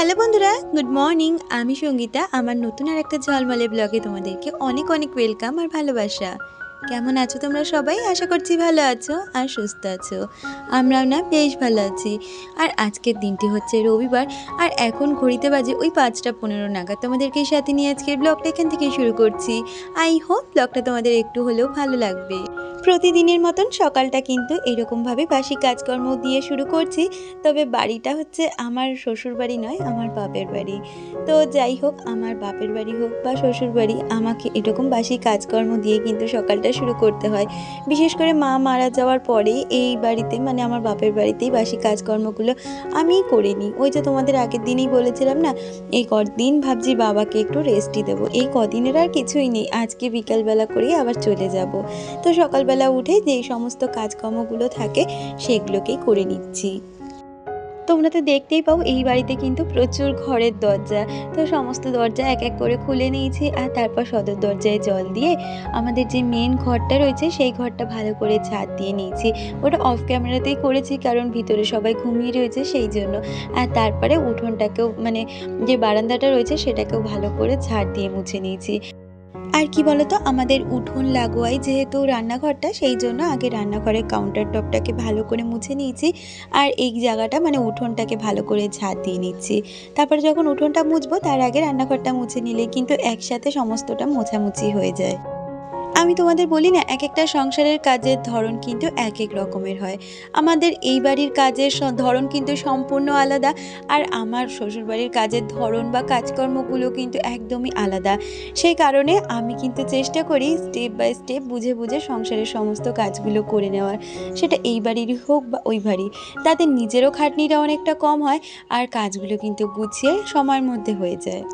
Hello বন্ধুরা, good morning. আমি সঙ্গীতা। আমার নতুন আর একটা ঝলমলে ব্লগে তোমাদেরকে অনেক অনেক ওয়েলকাম আর ভালোবাসা। কেমন আছো তোমরা সবাই? আশা করছি ভালো আছো আর সুস্থ আছো। আমরাও না বেশ ভালো আছি। আর আজকের দিনটি হচ্ছে রবিবার, আর এখন ঘড়িতে বাজে ওই 5:15 নাগাদ। তোমাদেরকে সাথে নিয়ে আজকের ব্লগটা এখান থেকে শুরু করছি। আই হোপ ব্লগটা তোমাদের একটু হলেও ভালো লাগবে। প্রতিদিনের মতন সকালটা কিন্তু এরকমভাবে বাসি কাজকর্ম দিয়ে শুরু করছি। তবে বাড়িটা হচ্ছে আমার শ্বশুর বাড়ি নয়, আমার বাপের বাড়ি। তো যাই হোক, আমার বাপের বাড়ি হোক বা শ্বশুর বাড়ি, আমাকে এরকম বাসি কাজকর্ম দিয়ে কিন্তু সকালটা শুরু করতে হয়। বিশেষ করে মা মারা যাওয়ার পরে এই বাড়িতে, মানে আমার বাপের বাড়িতেই বাসি কাজকর্মগুলো আমিই করে নিই। ওই যে তোমাদের আগের দিনই বলেছিলাম না, এই কদিন ভাবছি বাবাকে একটু রেস্টই দেবো। এই কদিনের আর কিছুই নেই, আজকে বিকালবেলা করেই আবার চলে যাব। তো সকালবেলা উঠে যেই সমস্ত কাজকর্মগুলো থাকে সেগুলোকেই করে নিচ্ছি। তোমরা তো দেখতেই পাও এই বাড়িতে কিন্তু প্রচুর ঘরের দরজা। তো সমস্ত দরজা এক এক করে খুলে নিয়েছি, আর তারপর সদর দরজায় জল দিয়ে আমাদের যে মেন ঘরটা রয়েছে সেই ঘরটা ভালো করে ঝাড় দিয়ে নিয়েছি। ওটা অফ ক্যামেরাতেই করেছি, কারণ ভিতরে সবাই ঘুমিয়ে রয়েছে সেই জন্য। আর তারপরে উঠোনটাকেও, মানে যে বারান্দাটা রয়েছে সেটাকেও ভালো করে ঝাড় দিয়ে মুছে নিয়েছি। আর কি বলতো, আমাদের উঠোন লাগোয়াই যেহেতু রান্নাঘরটা, সেই জন্য আগে রান্নাঘরের কাউন্টার টপটাকে ভালো করে মুছে নিয়েছি। আর এই জায়গাটা, মানে উঠোনটাকে ভালো করে ঝাড় দিয়ে নিচ্ছি। তারপরে যখন উঠোনটা মুছবো তার আগে রান্নাঘরটা মুছে নিলে কিন্তু একসাথে সমস্তটা মোছামুছি হয়ে যায়। আমি তোমাদের বলি না, এক একটা সংসারের কাজের ধরন কিন্তু এক এক রকমের হয়। আমাদের এই বাড়ির কাজের ধরন কিন্তু সম্পূর্ণ আলাদা, আর আমার শ্বশুরবাড়ির কাজের ধরন বা কাজকর্মগুলো কিন্তু একদমই আলাদা। সেই কারণে আমি কিন্তু চেষ্টা করি স্টেপ বাই স্টেপ বুঝে বুঝে সংসারের সমস্ত কাজগুলো করে নেওয়ার। সেটা এই বাড়িরই হোক বা ওই বাড়ি, তাতে নিজেরও খাটনিটা অনেকটা কম হয়, আর কাজগুলো কিন্তু গুছিয়ে সময়ের মধ্যে হয়ে যায়।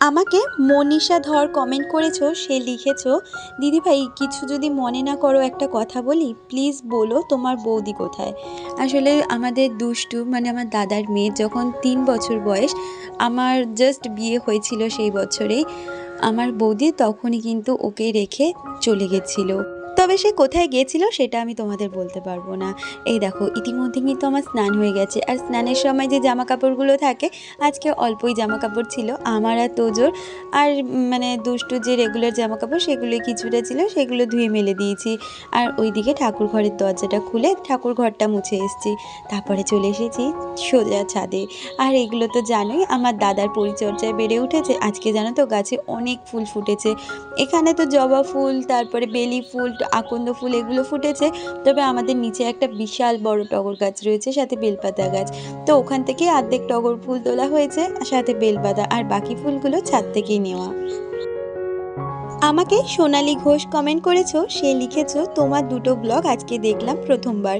আমাকে মনীষা ধর কমেন্ট করেছো, সে লিখেছো, দিদিভাই কিছু যদি মনে না করো একটা কথা বলি, প্লিজ বলো তোমার বৌদি কোথায়। আসলে আমাদের দুষ্টু, মানে আমার দাদার মেয়ে, যখন 3 বছর বয়স, আমার জাস্ট বিয়ে হয়েছিল সেই বছরেই, আমার বৌদি তখনই কিন্তু ওকে রেখে চলে গেছিলো। তবে সে কোথায় গিয়েছিল সেটা আমি তোমাদের বলতে পারবো না। এই দেখো, ইতিমধ্যে কিন্তু আমার স্নান হয়ে গেছে, আর স্নানের সময় যে জামা কাপড়গুলো থাকে, আজকে অল্পই জামা কাপড় ছিল আমার আর তোজোর। আর মানে দুষ্টু যে রেগুলার জামা কাপড় সেগুলোই কিছুটা ছিল, সেগুলো ধুয়ে মেলে দিয়েছি। আর ওইদিকে ঠাকুর ঘরের দরজাটা খুলে ঠাকুর ঘরটা মুছে এসেছি। তারপরে চলে এসেছি সোজা ছাদে। আর এগুলো তো জানোই, আমার দাদার পরিচর্যায় বেড়ে উঠেছে। আজকে জানো তো গাছে অনেক ফুল ফুটেছে। এখানে তো জবা ফুল, তারপরে বেলি ফুল, আকন্দ ফুল এগুলো ফুটেছে। তবে আমাদের নিচে একটা বিশাল বড় টগর গাছ রয়েছে, সাথে বেলপাতা গাছ। তো ওখান থেকে অর্ধেক টগর ফুল তোলা হয়েছে, সাথে বেলপাতা, আর বাকি ফুলগুলো ছাদ থেকেই নেওয়া। আমাকে সোনালী ঘোষ কমেন্ট করেছো, সে লিখেছো, তোমার দুটো ব্লগ আজকে দেখলাম প্রথমবার।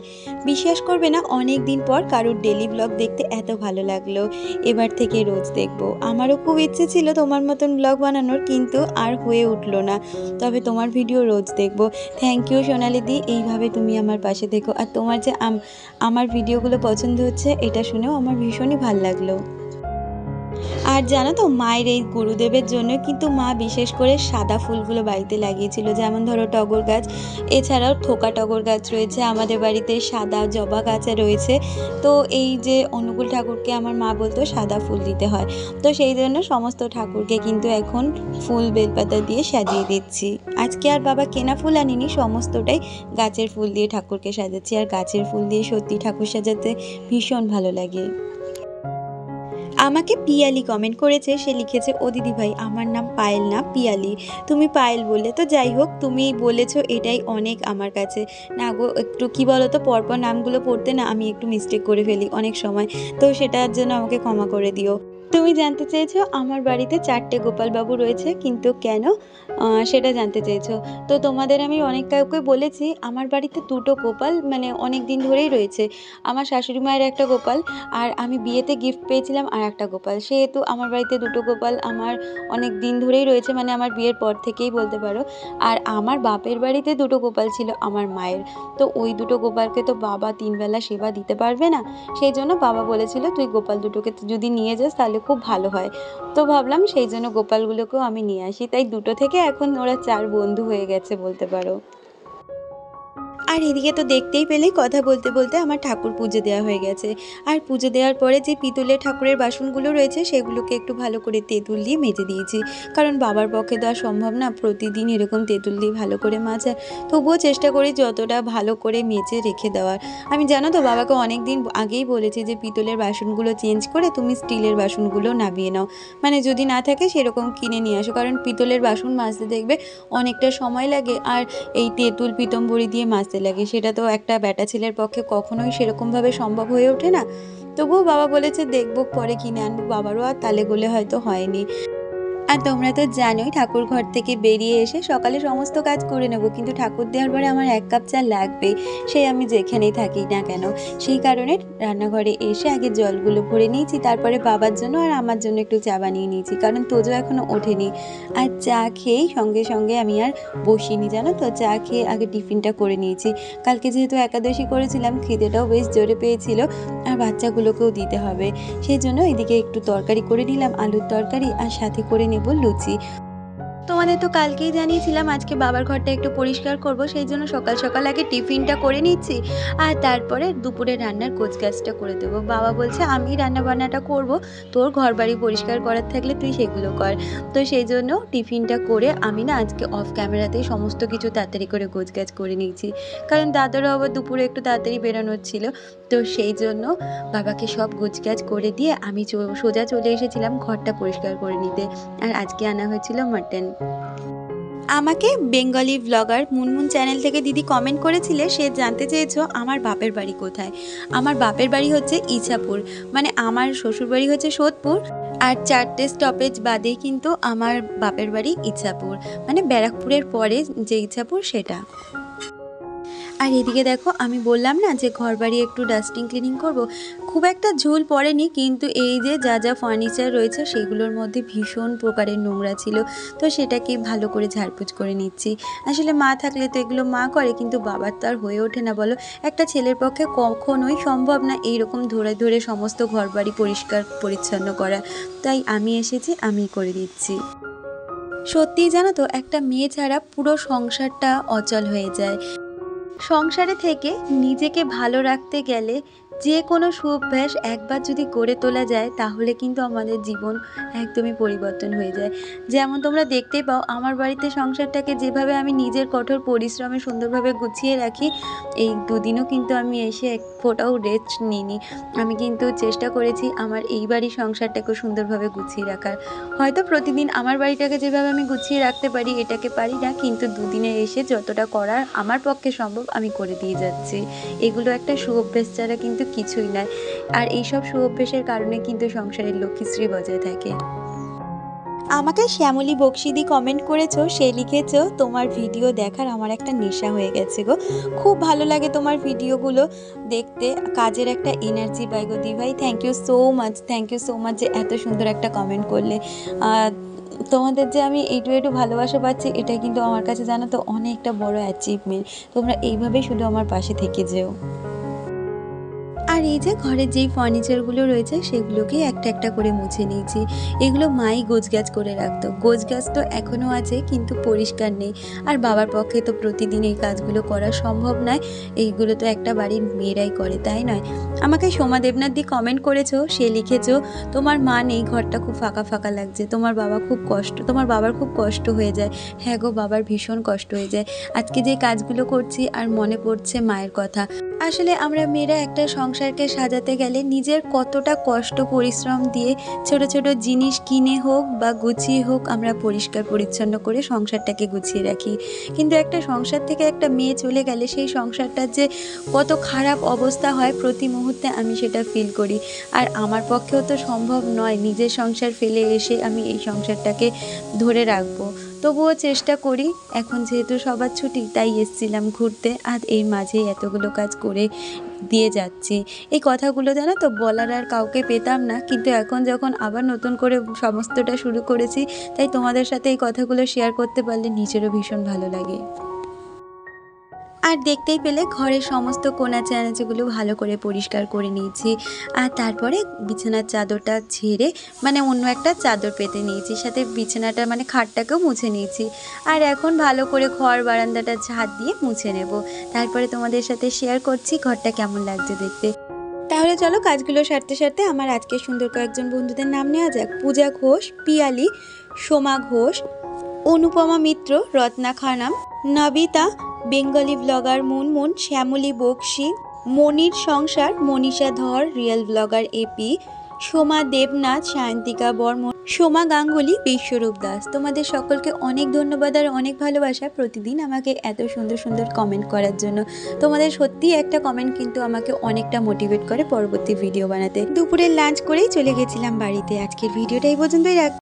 বিশ্বাস করবে না, অনেক দিন পর কারোর ডেলি ব্লগ দেখতে এত ভালো লাগলো। এবার থেকে রোজ দেখবো। আমারও খুব ইচ্ছে ছিল তোমার মতন ব্লগ বানানোর, কিন্তু আর হয়ে উঠলো না। তবে তোমার ভিডিও রোজ দেখবো। থ্যাংক ইউ সোনালি দি, এইভাবে তুমি আমার পাশে দেখো। আর তোমার যে আমার ভিডিওগুলো পছন্দ হচ্ছে, এটা শুনেও আমার ভীষণই ভালো লাগলো। আর জানো তো, মায়ের এই গুরুদেবের জন্য কিন্তু মা বিশেষ করে সাদা ফুলগুলো বাড়িতে লাগিয়েছিল, যেমন ধরো টগর গাছ, এছাড়াও থোকা টগর গাছ রয়েছে আমাদের বাড়িতে, সাদা জবা গাছে রয়েছে। তো এই যে অনুকূল ঠাকুরকে আমার মা বলতো সাদা ফুল দিতে হয়, তো সেই জন্য সমস্ত ঠাকুরকে কিন্তু এখন ফুল বেলপাতা দিয়ে সাজিয়ে দিচ্ছি। আজকে আর বাবা কেনা ফুল আনিনি, সমস্তটাই গাছের ফুল দিয়ে ঠাকুরকে সাজাচ্ছি। আর গাছের ফুল দিয়ে সত্যি ঠাকুর সাজাতে ভীষণ ভালো লাগে। আমাকে পিয়ালি কমেন্ট করেছে, সে লিখেছে, ও দিদিভাই আমার নাম পায়েল না পিয়ালি, তুমি পায়েল বললে। তো যাই হোক, তুমি বলেছো এটাই অনেক আমার কাছে। না গো, একটু কি বলো তো, পরপর নামগুলো পড়তে না আমি একটু মিস্টেক করে ফেলি অনেক সময়, তো সেটার জন্য আমাকে ক্ষমা করে দিও। তুমি জানতে চেয়েছো আমার বাড়িতে 4টে গোপালবাবু রয়েছে, কিন্তু কেন সেটা জানতে চেয়েছো। তো তোমাদের আমি অনেক কাউকে বলেছি, আমার বাড়িতে 2টো গোপাল মানে অনেক দিন ধরেই রয়েছে। আমার শাশুড়ি মায়ের একটা গোপাল, আর আমি বিয়েতে গিফট পেয়েছিলাম আর একটা গোপাল। সেহেতু আমার বাড়িতে 2টো গোপাল আমার অনেক দিন ধরেই রয়েছে, মানে আমার বিয়ের পর থেকেই বলতে পারো। আর আমার বাপের বাড়িতে 2টো গোপাল ছিল আমার মায়ের। তো ওই 2টো গোপালকে তো বাবা 3 বেলা সেবা দিতে পারবে না, সেই জন্য বাবা বলেছিল তুই গোপাল দুটোকে যদি নিয়ে যাস তাহলে খুব ভালো হয়। তো ভাবলাম সেই জন্য গোপালগুলোকেও আমি নিয়ে আসি, তাই 2টো থেকে এখন ওরা 4 বন্ধু হয়ে গেছে বলতে পারো। আর এদিকে তো দেখতেই পেলেই কথা বলতে বলতে আমার ঠাকুর পুজো দেওয়া হয়ে গেছে। আর পুজো দেওয়ার পরে যে পিতলের ঠাকুরের বাসনগুলো রয়েছে সেগুলোকে একটু ভালো করে তেঁতুল দিয়ে মেজে দিয়েছি, কারণ বাবার পক্ষে দেওয়া সম্ভব না প্রতিদিন এরকম তেঁতুল দিয়ে ভালো করে মাজা। তবুও চেষ্টা করি যতটা ভালো করে মেজে রেখে দেওয়ার। আমি জানো তো বাবাকে অনেক দিন আগেই বলেছি যে পিতলের বাসনগুলো চেঞ্জ করে তুমি স্টিলের বাসনগুলো নামিয়ে নাও, মানে যদি না থাকে সেরকম কিনে নিয়ে আসো, কারণ পিতলের বাসন মাজতে দেখবে অনেকটা সময় লাগে, আর এই তেঁতুল পিতম্বরী দিয়ে মাজতে লাগে, সেটা তো একটা ব্যাটা ছেলের পক্ষে কখনোই সেরকমভাবে সম্ভব হয়ে ওঠে না। তবুও বাবা বলেছে দেখবো পরে কিনে আনবো, বাবারও আর তালে গোলে হয়তো হয়নি। আর তোমরা তো জানোই ঠাকুর ঘর থেকে বেরিয়ে এসে সকালে সমস্ত কাজ করে নেব, কিন্তু ঠাকুর দেওয়ার পরে আমার 1 কাপ চা লাগবে, সেই আমি যেখানেই থাকি না কেন। সেই কারণে রান্নাঘরে এসে আগে জলগুলো ভরে নিয়েছি, তারপরে বাবার জন্য আর আমার জন্য একটু চা বানিয়ে নিয়েছি, কারণ তোজো এখনও ওঠেনি। আর চা খেয়েই সঙ্গে সঙ্গে আমি আর বসিনি, জানো তো, চা খেয়ে আগে টিফিনটা করে নিয়েছি। কালকে যেহেতু একাদশী করেছিলাম, খিদেটাও বেশ জোরে পেয়েছিল, আর বাচ্চাগুলোকেও দিতে হবে, সেই জন্য এদিকে একটু তরকারি করে নিলাম, আলুর তরকারি, আর সাথে করে নেব লুচি। তোমাদের তো কালকেই জানিয়েছিলাম আজকে বাবার ঘরটা একটু পরিষ্কার করব, সেই জন্য সকাল সকাল আগে টিফিনটা করে নিচ্ছি, আর তারপরে দুপুরে রান্নার গোছগাছটা করে দেবো। বাবা বলছে আমি রান্না বান্নাটা করব, তোর ঘর বাড়ি পরিষ্কার করার থাকলে তুই সেগুলো কর। তো সেই জন্য টিফিনটা করে আমি না আজকে অফ ক্যামেরাতেই সমস্ত কিছু তাড়াতাড়ি করে গোছগাছ করে নিয়েছি, কারণ দাদারও আবার দুপুরে একটু তাড়াতাড়ি বেরোনোর ছিল। তো সেই জন্য বাবাকে সব গোছগাছ করে দিয়ে আমি সোজা চলে এসেছিলাম ঘরটা পরিষ্কার করে নিতে। আর আজকে আনা হয়েছিল মাটন। আমাকে বেঙ্গলি ব্লগার মুনমুন চ্যানেল থেকে দিদি কমেন্ট করেছিলে, সে জানতে চেয়েছো আমার বাপের বাড়ি কোথায়। আমার বাপের বাড়ি হচ্ছে ইছাপুর, মানে আমার শ্বশুর বাড়ি হচ্ছে সোদপুর, আর 4টে স্টপেজ বাদেই কিন্তু আমার বাপের বাড়ি ইছাপুর, মানে ব্যারাকপুরের পরে যে ইছাপুর সেটা। আর এদিকে দেখো আমি বললাম না যে ঘর বাড়ি একটু ডাস্টিং ক্লিনিং করব, খুব একটা ঝুল পড়েনি, কিন্তু এই যে যা যা ফার্নিচার রয়েছে সেগুলোর মধ্যে ভীষণ প্রকারের নোংরা ছিল, তো সেটাকে ভালো করে ঝাড়পোছ করে নিচ্ছি। আসলে মা থাকলে তো এগুলো মা করে, কিন্তু বাবার তো আর হয়ে ওঠে না বলো, একটা ছেলের পক্ষে কখনোই সম্ভব না এইরকম ধরে ধরে সমস্ত ঘর বাড়ি পরিষ্কার পরিচ্ছন্ন করা, তাই আমি এসেছি, আমি করে দিচ্ছি। সত্যিই জানো তো, একটা মেয়ে ছাড়া পুরো সংসারটা অচল হয়ে যায়। সংসারে থেকে নিজেকে ভালো রাখতে গেলে যে কোনো সুঅভ্যাস একবার যদি গড়ে তোলা যায় তাহলে কিন্তু আমাদের জীবন একদমই পরিবর্তন হয়ে যায়। যেমন তোমরা দেখতেই পাও আমার বাড়িতে সংসারটাকে যেভাবে আমি নিজের কঠোর পরিশ্রমে সুন্দরভাবে গুছিয়ে রাখি, এই দুদিনও কিন্তু আমি এসে এক ফোঁটাও রেস্ট নিইনি। আমি কিন্তু চেষ্টা করেছি আমার এই বাড়ির সংসারটাকে সুন্দরভাবে গুছিয়ে রাখার। হয়তো প্রতিদিন আমার বাড়িটাকে যেভাবে আমি গুছিয়ে রাখতে পারি এটাকে পারি না, কিন্তু দুদিনে এসে যতটা করার আমার পক্ষে সম্ভব আমি করে দিয়ে যাচ্ছি। এগুলো একটা সুঅভ্যাস ছাড়া কিন্তু কিছুই নয়, আর এইসব সুঅভ্যাসের কারণে কিন্তু সংসারের লক্ষ্মীশ্রী বজায় থাকে। আমাকে শ্যামলী বক্সিদি কমেন্ট করেছো, সে লিখেছো তোমার ভিডিও দেখার আমার একটা নেশা হয়ে গেছে গো, খুব ভালো লাগে তোমার ভিডিওগুলো দেখতে, কাজের একটা এনার্জি পাই গো দি ভাই। থ্যাংক ইউ সো মাচ যে এত সুন্দর একটা কমেন্ট করলে। তোমাদের যে আমি একটু ভালোবাসা পাচ্ছি, এটা কিন্তু আমার কাছে জানো তো অনেকটা বড় অ্যাচিভমেন্ট। তোমরা এইভাবেই শুধু আমার পাশে থেকে যেও। আর এই যে ঘরের যেই ফার্নিচারগুলো রয়েছে সেগুলোকেই একটা একটা করে মুছে নিয়েছি। এগুলো মাই গোছগাছ করে রাখতো, গোছগাছ তো এখনও আছে কিন্তু পরিষ্কার নেই, আর বাবার পক্ষে তো প্রতিদিন এই কাজগুলো করা সম্ভব নয়, এইগুলো তো একটা বাড়ির মেয়েরাই করে, তাই নয়? আমাকে সোমা দেবনাথ দি কমেন্ট করেছো, সে লিখেছো তোমার মা নেই, ঘরটা খুব ফাঁকা ফাঁকা লাগছে, তোমার বাবার খুব কষ্ট হয়ে যায়। হ্যাঁ গো, বাবার ভীষণ কষ্ট হয়ে যায়। আজকে যে কাজগুলো করছি আর মনে পড়ছে মায়ের কথা। আসলে আমরা মেয়েরা একটা সংসারকে সাজাতে গেলে নিজের কতটা কষ্ট পরিশ্রম দিয়ে ছোট ছোট জিনিস কিনে হোক বা গুছিয়ে হোক আমরা পরিষ্কার পরিচ্ছন্ন করে সংসারটাকে গুছিয়ে রাখি, কিন্তু একটা সংসার থেকে একটা মেয়ে চলে গেলে সেই সংসারটার যে কত খারাপ অবস্থা হয় প্রতি মুহূর্তে আমি সেটা ফিল করি। আর আমার পক্ষেও তো সম্ভব নয় নিজের সংসার ফেলে এসে আমি এই সংসারটাকে ধরে রাখবো, তবুও চেষ্টা করি। এখন যেহেতু সবার ছুটি তাই এসেছিলাম ঘুরতে, আর এর মাঝেই এতগুলো কাজ করে দিয়ে যাচ্ছি। এই কথাগুলো জানো তো বলার আর কাউকে পেতাম না, কিন্তু এখন যখন আবার নতুন করে সমস্তটা শুরু করেছি তাই তোমাদের সাথে এই কথাগুলো শেয়ার করতে পারলে নিজেরও ভীষণ ভালো লাগে। আর দেখতেই পেলে ঘরের সমস্ত কোনা চানাচগুলো ভালো করে পরিষ্কার করে নিয়েছি। আর তারপরে বিছানার চাদরটা ঝেড়ে মানে অন্য একটা চাদর পেতে নিয়েছি, সাথে বিছানাটা মানে খাটটাকেও মুছে নিয়েছি। আর এখন ভালো করে ঘর বারান্দাটা ঝাঁট দিয়ে মুছে নেব। তারপরে তোমাদের সাথে শেয়ার করছি ঘরটা কেমন লাগছে দেখতে। তাহলে চলো কাজগুলো সারতে সারতে আমার আজকে সুন্দর কয়েকজন বন্ধুদের নাম নেওয়া যাক। Puja Ghosh, Piyali, Soma Ghosh, Anupama Mitra, Ratna Khanam, Nabita, Bengali blogger Munmun, Shyamali Baksi, Monir Sansar, Manisha Dhar, real blogger AP, Soma Debnath, Sayantika Barman, Soma Ganguly, Biswarup Das. তোমাদের সকলকে অনেক ধন্যবাদ আর অনেক ভালোবাসা প্রতিদিন আমাকে এত সুন্দর সুন্দর কমেন্ট করার জন্য। তোমাদের সত্যি একটা কমেন্ট কিন্তু আমাকে অনেকটা মোটিভেট করে পরবর্তী ভিডিও বানাতে। দুপুরের লাঞ্চ করেই চলে গেছিলাম বাড়িতে। আজকের ভিডিওটা এই পর্যন্তই রাখ।